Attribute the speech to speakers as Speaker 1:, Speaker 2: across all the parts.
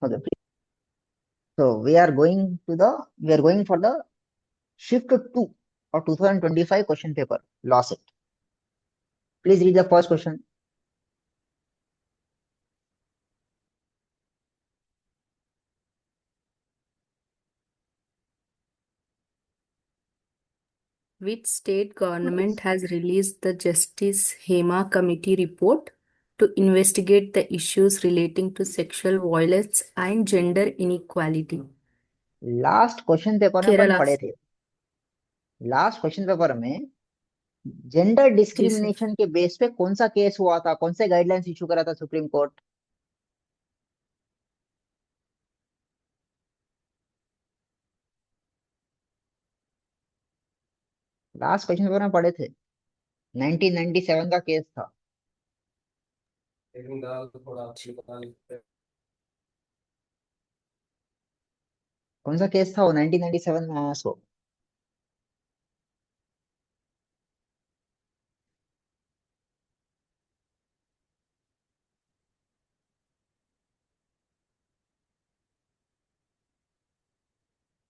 Speaker 1: Okay, so we are going for the shift 2 of 2025 question paper, law set. Please read the first question.
Speaker 2: Which state government has released the Justice Hema Committee report to investigate the issues relating to sexual violence and gender inequality?
Speaker 1: Last question paper में अपन
Speaker 2: Kerala.
Speaker 1: पढ़े थे। Last question paper में gender
Speaker 2: जी sir.
Speaker 1: Discrimination के base पे कौन सा case हुआ था, कौन से गाइडलाइंस इशू करा था supreme court. Last question paper में पढ़े थे, 1997 का केस था। कौन सा केस था वो 1997 में आया so.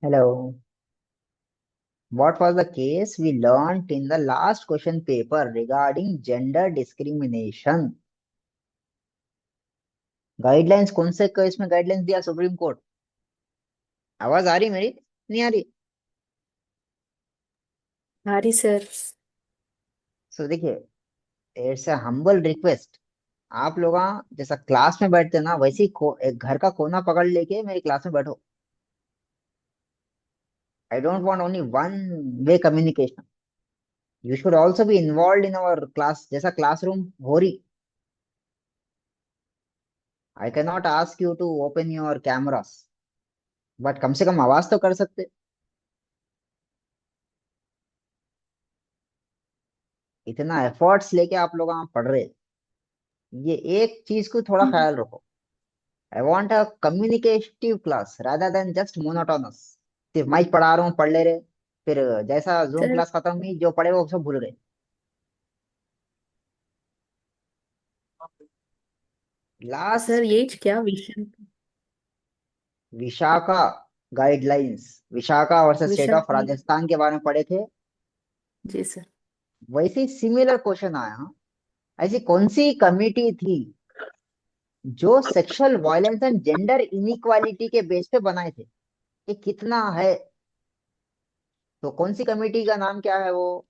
Speaker 1: Hello, what was the case we learnt in the last question paper regarding gender discrimination? Guidelines कौन से केस में गाइडलाइंस दिया सुप्रीम कोर्ट। आवाज आ रही मेरी, नहीं आ रही।
Speaker 2: हरी सर।
Speaker 1: सो देखिए, इट्स अ हम्बल रिक्वेस्ट। आप लोग जैसा क्लास में बैठते हैं ना, वैसे ही एक घर का कोना पकड़ लेके मेरी क्लास में बैठो। I don't want only one way communication. You should also be involve in our class, जैसा क्लासरूम हो रही। I can not ask you to open your cameras, but कम से कम आवाज तो कर सकते। इतना एफर्ट्स लेके आप लोग वहां पढ़ रहे, ये एक चीज को थोड़ा ख्याल रखो। I want a communicative class rather than just monotonous. सिर्फ मैं पढ़ा रहा हूँ, पढ़ ले रहे, फिर जैसा जूम
Speaker 2: सर
Speaker 1: क्लास खत्म हुई जो पढ़े वो सब भूल गए।
Speaker 2: सर
Speaker 1: लास्ट,
Speaker 2: ये क्या विषय?
Speaker 1: Vishakha guidelines, Vishakha versus state
Speaker 2: विषय
Speaker 1: ऑफ राजस्थान के बारे में पढ़े थे।
Speaker 2: जी सर।
Speaker 1: वैसे ही सिमिलर क्वेश्चन आया। ऐसी कौन सी कमिटी थी जो sexual violence and gender inequality के बेस पे बनाए थे, ये कितना है। तो कौन सी कमेटी का नाम क्या है वो।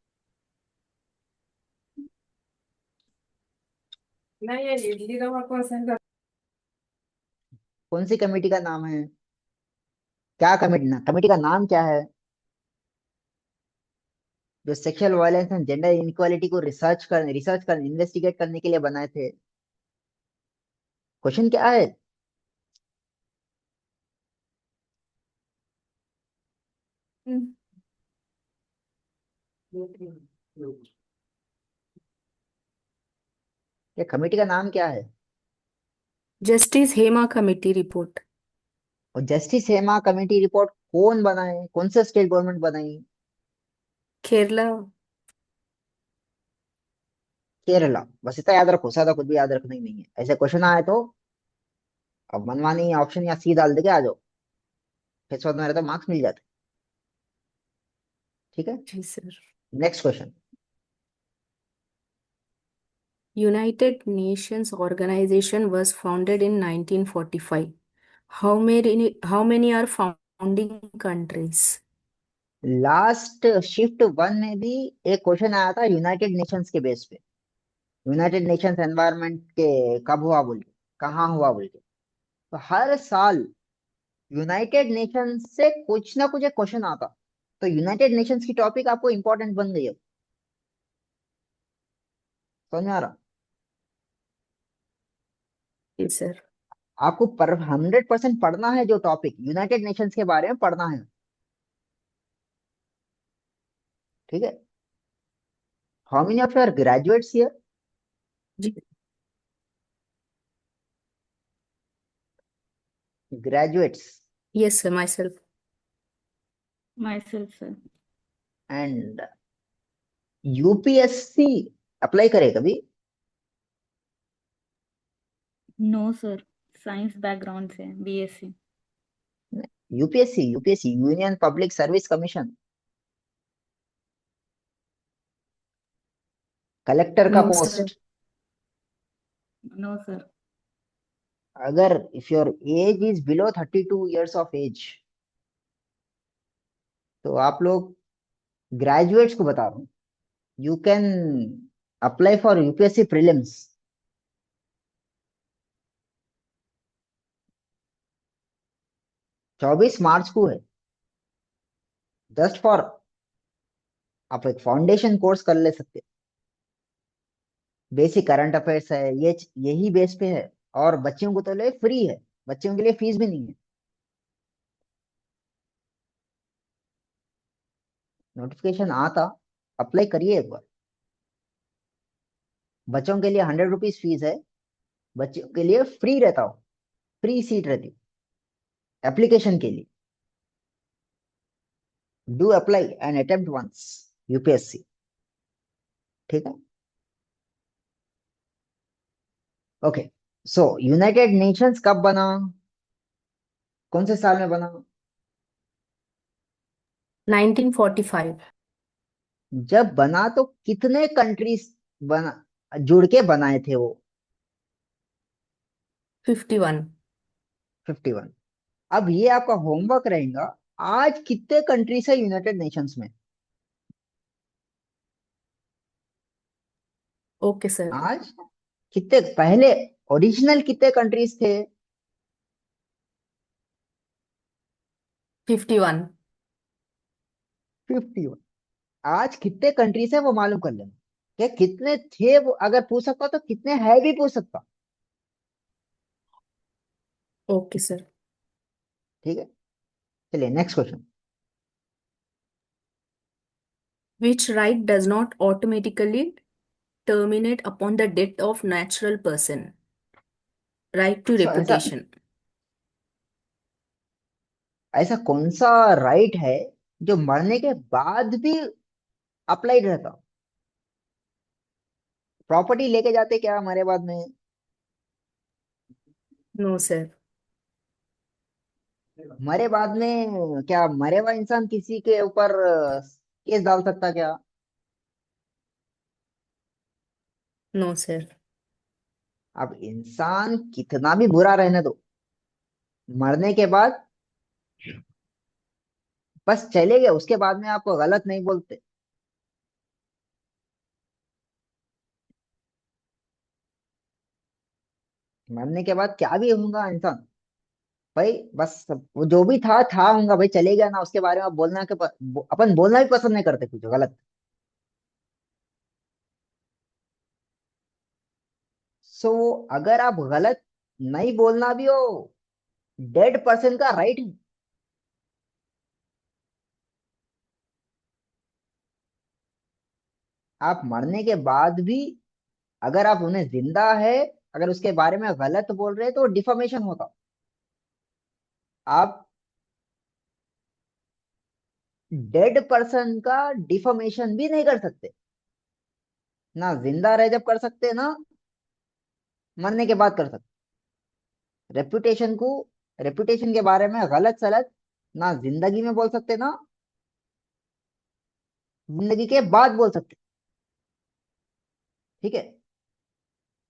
Speaker 2: नहीं ये इडली रवा क्वेश्चन।
Speaker 1: कौन सी कमेटी का नाम है, क्या कमेटी ना, कमेटी का नाम क्या है जो sexual violence and gender inequality को रिसर्च कर इन्वेस्टिगेट करने के लिए बनाए थे। क्वेश्चन क्या है। ये कमेटी का नाम क्या है।
Speaker 2: Justice Hema committee report.
Speaker 1: और जस्टिस हेमा कमेटी रिपोर्ट कौन बनाए, कौन से स्टेट गवर्नमेंट बनाई।
Speaker 2: केरला।
Speaker 1: केरला। बस इतना याद रखो, ज्यादा कुछ भी याद रखना ही नहीं है। ऐसे क्वेश्चन आए तो अब मनमानी ऑप्शन या सी डाल देके आ जाओ, फिर बाद में रहता मार्क्स मिल जाते। ठीक है।
Speaker 2: जी sir.
Speaker 1: Next question.
Speaker 2: United Nations organization was founded in 1945. How many are founding countries?
Speaker 1: Last shift one में भी एक क्वेश्चन आया था यूनाइटेड नेशंस के बेस पे। यूनाइटेड नेशंस एनवायरनमेंट के कब हुआ बोल के, कहाँ हुआ बोल के। तो हर साल यूनाइटेड नेशंस से कुछ ना कुछ एक क्वेश्चन आता। तो यूनाइटेड नेशंस की टॉपिक आपको इंपॉर्टेंट बन गई है। समझ में आ रहा।
Speaker 2: जी सर।
Speaker 1: आपको पर 100% पढ़ना है जो टॉपिक यूनाइटेड नेशंस के बारे में पढ़ना है। ठीक है। How many of your graduates here.
Speaker 2: जी।
Speaker 1: Graduates
Speaker 2: Yes sir, myself.
Speaker 3: Myself, sir.
Speaker 1: And UPSC apply करे कभी।
Speaker 3: No, sir. साइंस बैकग्राउंड से, BSc.
Speaker 1: UPSC, UPSC union public service commission, collector का
Speaker 2: No, sir.
Speaker 1: Post.
Speaker 3: No sir.
Speaker 1: अगर if your age is below 32 years of age, तो आप लोग graduates को बता रहा हूँ, you can apply for UPSC prelims. 24 March को है। जस्ट फॉर, आप एक फाउंडेशन कोर्स कर ले सकते। बेसिक करंट अफेयर्स है ये, यही बेस पे है। और बच्चों को तो ले फ्री है, बच्चों के लिए फीस भी नहीं है। नोटिफिकेशन आता, अप्लाई करिए एक बार। बच्चों के लिए 100 रुपीज फीस है, बच्चों के लिए फ्री रहता हो, फ्री सीट रहती एप्लीकेशन के लिए। Do apply and attempt once UPSC. ठीक है, ओके। सो यूनाइटेड नेशंस कब बना, कौन से साल में बना?
Speaker 2: 1945.
Speaker 1: जब बना तो कितने कंट्रीज बना, जुड़ के बनाए थे वो?
Speaker 2: 51.
Speaker 1: 51। अब ये आपका होमवर्क रहेगा, आज कितने कंट्रीज है यूनाइटेड नेशंस में?
Speaker 2: Okay, sir.
Speaker 1: आज कितने, पहले ओरिजिनल कितने कंट्रीज थे?
Speaker 2: 51.
Speaker 1: 51। आज कितने कंट्रीज है वो मालूम कर लेना। क्या कितने थे वो अगर पूछ सकता तो कितने है भी पूछ सकता।
Speaker 2: Okay, sir.
Speaker 1: ठीक है, चलिए next question.
Speaker 2: Which right does not automatically terminate upon the death of natural person? Right to
Speaker 1: सो ऐसा,
Speaker 2: reputation.
Speaker 1: ऐसा कौन सा राइट है जो मरने के बाद भी अप्लाइड रहता? प्रॉपर्टी लेके जाते क्या मरे बाद में?
Speaker 2: No, sir.
Speaker 1: मरे बाद में क्या मरे हुआ इंसान किसी के ऊपर केस डाल सकता क्या?
Speaker 2: No, sir.
Speaker 1: अब इंसान कितना भी बुरा रहने दो, मरने के बाद बस चले गए, उसके बाद में आपको गलत नहीं बोलते। मरने के बाद क्या भी होगा इंसान, भाई बस वो जो भी था होगा भाई, चले गया ना, उसके बारे में आप बोलना के अपन बोलना भी पसंद नहीं करते कुछ गलत। सो अगर आप गलत नहीं बोलना भी हो, डेड पर्सन का राइट है। आप मरने के बाद भी अगर आप उन्हें जिंदा है, अगर उसके बारे में गलत बोल रहे हैं तो डिफॉर्मेशन होता। आप डेड पर्सन का डिफॉर्मेशन भी नहीं कर सकते, ना जिंदा रह जब कर सकते, ना मरने के बाद कर सकते। रेपुटेशन को, रेपुटेशन के बारे में गलत सलत ना जिंदगी में बोल सकते, ना जिंदगी के बाद बोल सकते। ठीक है,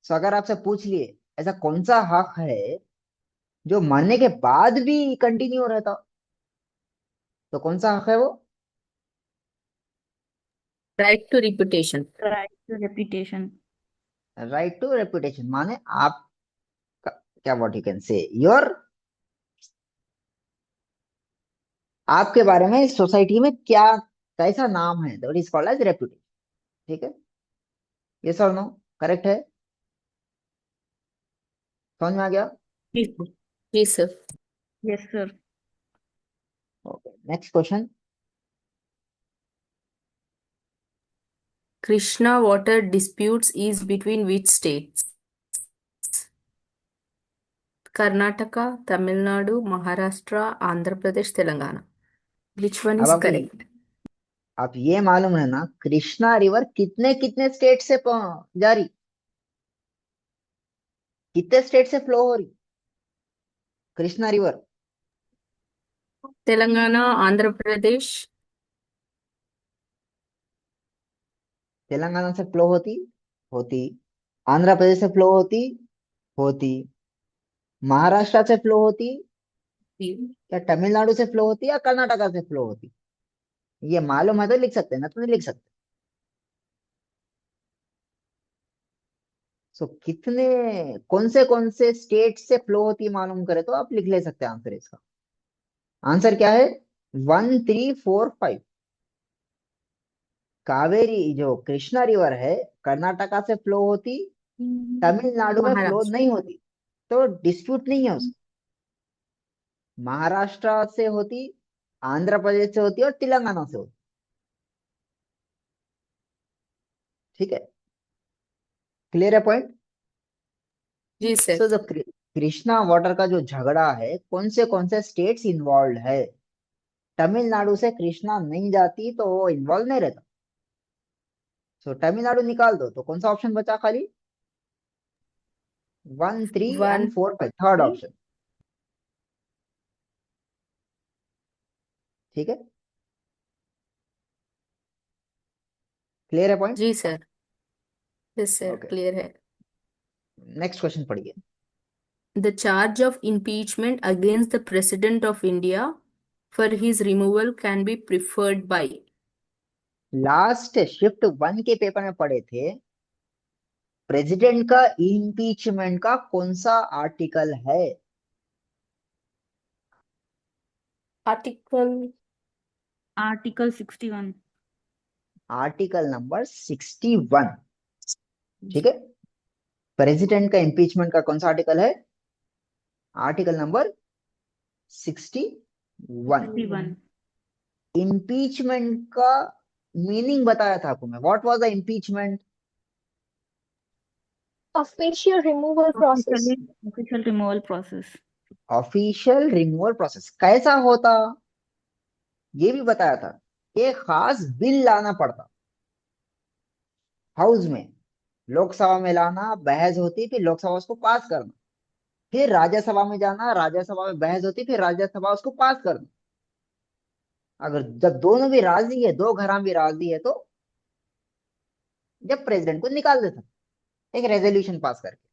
Speaker 1: सो अगर आपसे पूछ लिए ऐसा कौन सा हक है जो मरने के बाद भी कंटिन्यू रहता, तो कौन सा हक है वो?
Speaker 2: Right to reputation.
Speaker 3: Right to reputation.
Speaker 1: Right to reputation माने आप, क्या what you can say your, आपके बारे में सोसाइटी में क्या, कैसा नाम है, that is called as reputation. ठीक है, यस और नो, करेक्ट है? समझ में आ गया?
Speaker 2: Yes, sir. Yes, sir.
Speaker 3: Yes sir.
Speaker 1: Okay, next question.
Speaker 2: Krishna water disputes is between which states? Karnataka, Tamil Nadu, Maharashtra, Andhra Pradesh, Telangana. Which one
Speaker 1: अब
Speaker 2: is
Speaker 1: आपको
Speaker 2: correct?
Speaker 1: आप ये मालूम है ना, कृष्णा रिवर कितने कितने स्टेट से जारी, कितने स्टेट से फ्लो हो रही? कृष्णा रिवर
Speaker 2: तेलंगाना, आंध्र प्रदेश,
Speaker 1: तेलंगाना से फ्लो होती होती, आंध्र प्रदेश से फ्लो होती होती, महाराष्ट्र से फ्लो होती, या तमिलनाडु से फ्लो होती, या कर्नाटका से फ्लो होती। ये मालूम है तो लिख सकते हैं ना, तो नहीं लिख सकते। सो कितने कौन से स्टेट से फ्लो होती है मालूम करे तो आप लिख ले सकते हैं आंसर इसका। आंसर क्या है? 1 3 4 5। कावेरी जो कृष्णा रिवर है कर्नाटका से फ्लो होती, तमिलनाडु में फ्लो
Speaker 2: महाराष्ट्र।
Speaker 1: नहीं होती, तो डिस्प्यूट नहीं है उसका। महाराष्ट्र से होती, आंध्र प्रदेश से होती और तेलंगाना से होती। ठीक है, क्लियर है पॉइंट?
Speaker 2: जी सर।
Speaker 1: सो जो कृष्णा वाटर का जो झगड़ा है कौन से स्टेट्स इन्वॉल्व है, तमिलनाडु से कृष्णा नहीं जाती तो वो इन्वॉल्व नहीं रहता। सो तमिलनाडु निकाल दो तो कौन सा ऑप्शन बचा खाली? 1 3 and 4 5, थर्ड ऑप्शन। ठीक है, क्लियर है पॉइंट?
Speaker 2: जी sir. Yes sir,
Speaker 1: okay,
Speaker 2: clear है।
Speaker 1: नेक्स्ट क्वेश्चन पढ़िए।
Speaker 2: The charge of impeachment against the President of India for his removal can be preferred by।
Speaker 1: Last shift 1 के paper में पढ़े थे, प्रेसिडेंट का इम्पीचमेंट का कौन सा आर्टिकल है?
Speaker 2: Article
Speaker 3: Article 61.
Speaker 1: Article number 61। ठीक है, प्रेसिडेंट का इम्पीचमेंट का कौन सा आर्टिकल है? Article number 61।
Speaker 3: 61.
Speaker 1: इम्पीचमेंट का मीनिंग बताया था आपको मैं। What was the impeachment?
Speaker 4: Official removal process.
Speaker 3: Official removal process.
Speaker 1: Official removal process कैसा होता ये भी बताया था। एक खास बिल लाना पड़ता हाउस में, लोकसभा में लाना, बहस होती, फिर लोकसभा उसको पास करना, फिर राज्यसभा में जाना, राज्यसभा में बहस होती, फिर राज्यसभा उसको पास करना। अगर जब दोनों भी राजी है, दो घरां भी राजी है, तो जब प्रेसिडेंट को निकाल देता एक रेजोल्यूशन पास करके।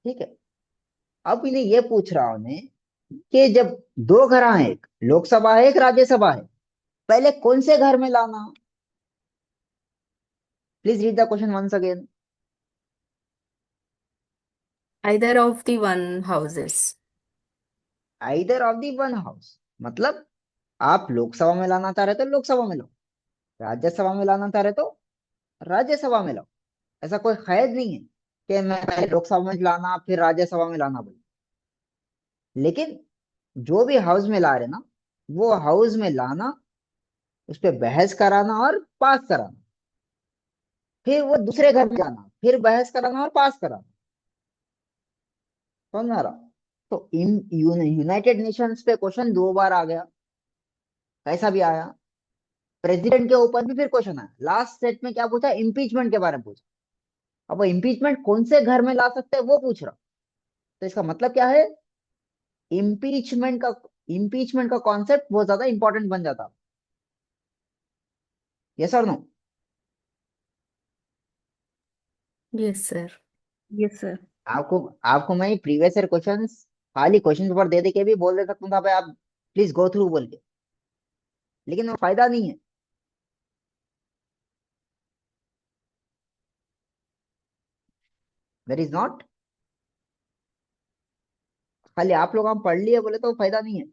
Speaker 1: ठीक है, अब इन्हें ये पूछ रहा हूं मैं कि जब दो घरां हैं, एक लोकसभा है एक राज्यसभा है, पहले कौन से घर में लाना? Please read the question once again.
Speaker 2: either of the one houses।
Speaker 1: Either of the one house मतलब आप लोकसभा में लाना चाह रहे तो लोकसभा में लो, राज्यसभा में लाना चाह रहे तो राज्यसभा में लो। ऐसा कोई कैद नहीं है कि मैं पहले लोकसभा में लाना फिर राज्यसभा में लाना बोले। लेकिन जो भी हाउस में ला रहे ना, वो हाउस में लाना, उस पर बहस कराना और पास कराना, फिर वो दूसरे घर में जाना, फिर बहस कराना और पास कराना। समझ में आ रहा? तो इन यूनाइटेड नेशंस पे क्वेश्चन 2 बार आ गया। कैसा भी आया, प्रेसिडेंट के ऊपर भी फिर क्वेश्चन आया। लास्ट सेट में क्या पूछा? इम्पीचमेंट के बारे में पूछा। अब वो इम्पीचमेंट कौन से घर में ला सकते हैं वो पूछ रहा। तो इसका मतलब क्या है? इम्पीचमेंट का इम्पीचमेंट का कॉन्सेप्ट बहुत ज्यादा इंपॉर्टेंट बन जाता। यस और no?
Speaker 2: Yes sir.
Speaker 3: Yes, sir.
Speaker 1: आपको आपको मैं प्रीवियस ईयर क्वेश्चंस खाली क्वेश्चन पेपर दे दे के भी बोल दे सकता था भाई आप प्लीज गो थ्रू बोल के, लेकिन वो फायदा नहीं है। दैट इज नॉट, खाली आप लोग हम पढ़ लिए बोले तो फायदा नहीं है।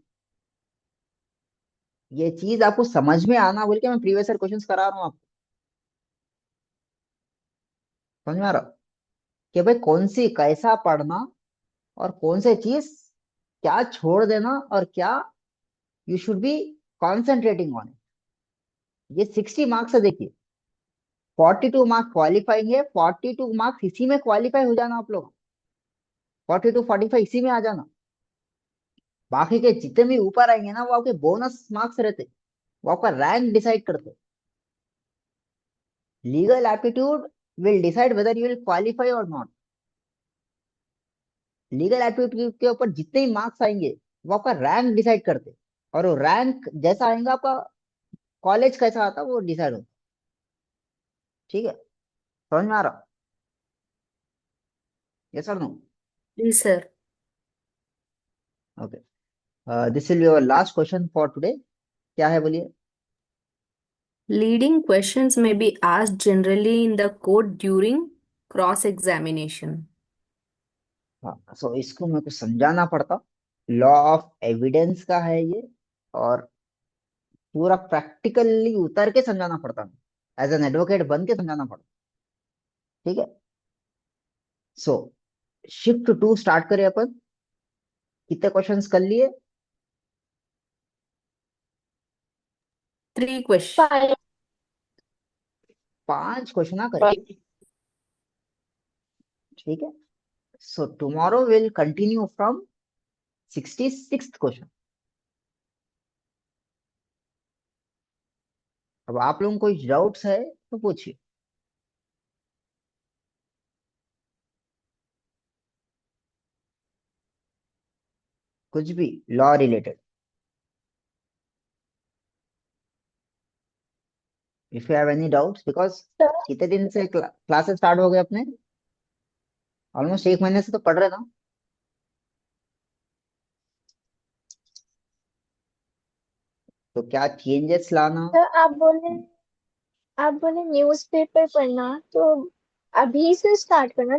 Speaker 1: ये चीज आपको समझ में आना बोल के मैं प्रीवियस ईयर क्वेश्चंस करा रहा हूँ आपको। समझ में आ रहा कि भाई कौन सी कैसा पढ़ना और कौन से चीज क्या छोड़ देना और क्या you should be concentrating on it. ये 60 मार्क्स से देखिए, 42 मार्क्स क्वालिफाइंग है, 42 मार्क्स इसी में क्वालिफाई हो जाना आप लोग, 42 45 इसी में आ जाना। बाकी के जितने भी ऊपर आएंगे ना वो आपके बोनस मार्क्स रहते, वो आपका रैंक डिसाइड करते। Legal aptitude will decide whether you will qualify और नॉट। लीगल एक्टिविटी के ऊपर जितने ही मार्क्स आएंगे वो आपका रैंक डिसाइड करते हैं, और वो रैंक जैसा आएगा आपका कॉलेज कैसा आता है वो डिसाइड होता है। ठीक है, समझ में आ रहा? यस और no?
Speaker 2: Please, sir.
Speaker 1: Okay, this will be our last question for today. क्या है बोलिए?
Speaker 2: Leading questions may be asked generally in the court during cross-examination.
Speaker 1: हाँ, सो इसको मेरे को समझाना पड़ता, लॉ ऑफ एविडेंस का है ये, और पूरा प्रैक्टिकली उतर के समझाना पड़ता, एज एन एडवोकेट बन के समझाना पड़ता। ठीक है, सो शिफ्ट 2 स्टार्ट करें अपन। कितने क्वेश्चंस कर लिए?
Speaker 2: 3 questions.
Speaker 4: 5.
Speaker 1: 5 क्वेश्चन ना करें। ठीक है, so tomorrow will continue from 66th question. अब आप लोगों को कोई डाउट्स है तो पूछिए। कुछ भी law related. If you have any doubts, because
Speaker 4: Sir,
Speaker 1: कितने दिन से क्लासेस स्टार्ट हो गए अपने? ऑलमोस्ट 1 महीने से तो पढ़ रहे ना। तो क्या चेंजेस लाना?
Speaker 4: sir, आप बोले न्यूज़पेपर पढ़ना, तो अभी से स्टार्ट करना